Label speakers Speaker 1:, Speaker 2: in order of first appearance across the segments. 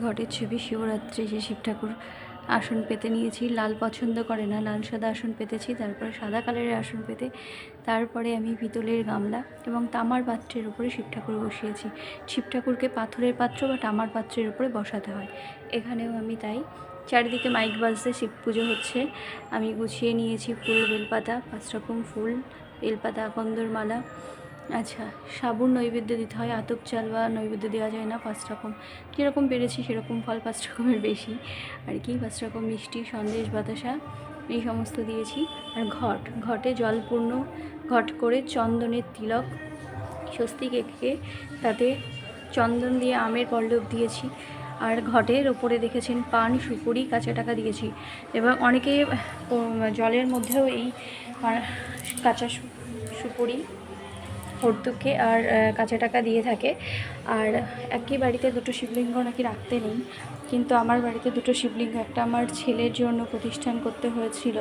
Speaker 1: ঘটের ছবি শিবরাত্রি যে শিব ঠাকুর আসন পেতে নিয়েছি। লাল পছন্দ করে না, লাল সাদা আসন পেতেছি, তারপরে সাদা কালারের আসন পেতে তারপরে আমি পিতলের গামলা এবং তামার পাত্রের উপরে শিব ঠাকুর বসিয়েছি। শিব ঠাকুরকে পাথরের পাত্র বা তামার পাত্রের উপরে বসাতে হয়, এখানেও আমি তাই। চারিদিকে মাইক বাজতে শিব পুজো হচ্ছে। আমি গুছিয়ে নিয়েছি ফুল, বেলপাতা, 5 রকম ফুল, বেলপাতা, আকন্দর মালা। আচ্ছা, সাবুন নৈবেদ্য দিতে হয়, আতপ চাল বা নৈবেদ্য দেওয়া যায় না। 5 রকম, যেরকম পেরেছি সেরকম ফল, 5 রকমের বেশি আর কি। 5 রকম মিষ্টি, সন্দেশ, বাতাসা এই সমস্ত দিয়েছি। আর ঘটে জলপূর্ণ ঘট করে চন্দনের তিলক, স্বস্তিক এঁকে তাতে চন্দন দিয়ে আমের পল্লব দিয়েছি। আর ঘটের ওপরে দেখেছেন পান, সুপুরি, কাঁচা টাকা দিয়েছি। এবং অনেকে জলের মধ্যেও এই কাঁচা সুপুরি, হর্তুকে আর কাঁচা টাকা দিয়ে থাকে। আর একই বাড়িতে দুটো শিবলিঙ্গ নাকি রাখতে নেই, কিন্তু আমার বাড়িতে দুটো শিবলিঙ্গ, একটা আমার ছেলের জন্য প্রতিষ্ঠান করতে হয়েছিল,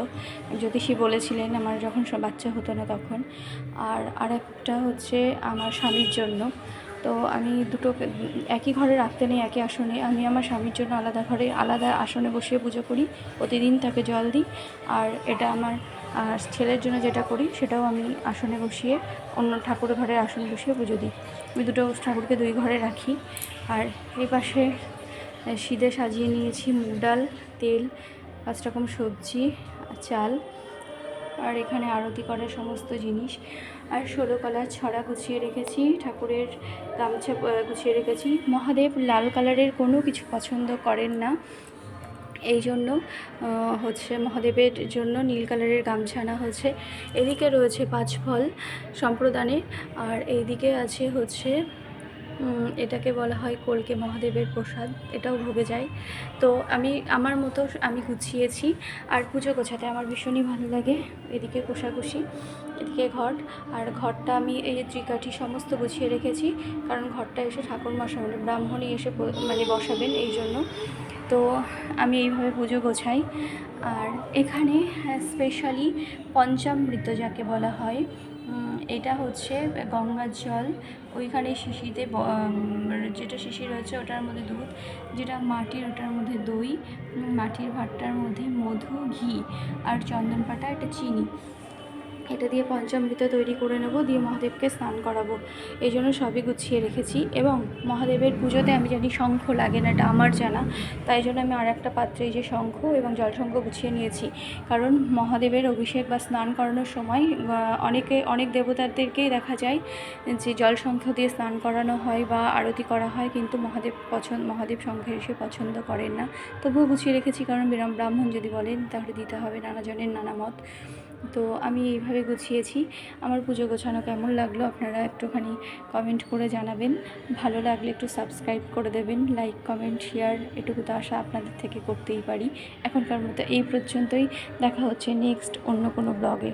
Speaker 1: জ্যোতিষী বলেছিলেন আমার যখন বাচ্চা হতো না তখন। আর একটা হচ্ছে আমার স্বামীর জন্য। তো আমি দুটো একই ঘরে রাখতে নেই, একই আসনে। আমি আমার স্বামীর জন্য আলাদা ঘরে আলাদা আসনে বসিয়ে পুজো করি, প্রতিদিন তাকে জল দিই। আর এটা আমার ছেলের জন্য যেটা করি সেটাও আমি আসনে বসিয়ে, অন্য ঠাকুর ঘরের আসনে বসিয়ে পুজো দিই। আমি দুটো ঠাকুরকে 2 ঘরে রাখি। আর এই পাশে সিদে সাজিয়ে নিয়েছি মুগ ডাল, তেল, 5 রকম সবজি, চাল। আর এখানে আরতি করার সমস্ত জিনিস। আর 16 কলার ছড়া গুছিয়ে রেখেছি, ঠাকুরের গামছা গুছিয়ে রেখেছি। মহাদেব লাল কালারের কোনো কিছু পছন্দ করেন না, এই জন্য হচ্ছে মহাদেবের জন্য নীল কালারের গামছা আনা হয়েছে। এদিকে রয়েছে 5 ফল সম্প্রদানের, আর এইদিকে আছে হচ্ছে এটাকে বলা হয় কলকে, মহাদেবের প্রসাদ, এটাও ভোগে যায়। তো আমি আমার মতো আমি গুছিয়েছি। আর পুজো গোছাতে আমার ভীষণই ভালো লাগে। এদিকে কোষাকুষি, এদিকে ঘট। আর ঘরটা আমি এই যে ত্রিকাঠি সমস্ত গুছিয়ে রেখেছি, কারণ ঘরটা এসে ঠাকুরমশাই মানে ব্রাহ্মণই এসে মানে বসাবেন, এই জন্য। তো আমি এইভাবে পুজো গোছাই। আর এখানে স্পেশালি পঞ্চামৃত যাকে বলা হয়, এটা হচ্ছে গঙ্গার জল। ওইখানে শিশিতে যেটা শিশি রয়েছে ওটার মধ্যে দুধ, যেটা মাটির ওটার মধ্যে দই, মাটির ভাতটার মধ্যে মধু, ঘি আর চন্দন পাতা, এটা চিনি, এটা দিয়ে পঞ্চামৃত তৈরি করে নেব, দিয়ে মহাদেবকে স্নান করাবো। এই জন্য সবই গুছিয়ে রেখেছি। এবং মহাদেবের পুজোতে আমি জানি শঙ্খ লাগে না, এটা আমার জানা, তাই জন্য আমি আর একটা পাত্রে এই যে শঙ্খ এবং জলশঙ্খ গুছিয়ে নিয়েছি। কারণ মহাদেবের অভিষেক বা স্নান করানোর সময় অনেক দেবতাদেরকেই দেখা যায় যে জলশঙ্খ দিয়ে স্নান করানো হয় বা আরতি করা হয়, কিন্তু মহাদেব শঙ্খের এসে পছন্দ করেন না। তবুও গুছিয়ে রেখেছি, কারণ ব্রাহ্মণ যদি বলেন তাহলে দিতে হবে, নানা জনের নানা মত। তো আমি এইভাবে গুছিয়েছি। আমার পুজো গোছানো কেমন লাগলো আপনারা একটুখানি কমেন্ট করে জানাবেন। ভালো লাগলে একটু সাবস্ক্রাইব করে দেবেন, লাইক, কমেন্ট, শেয়ার, এটুকু তো আশা আপনাদের থেকে করতেই পারি। এখনকার মতো এই পর্যন্তই, দেখা হচ্ছে নেক্সট অন্য কোনো ব্লগে।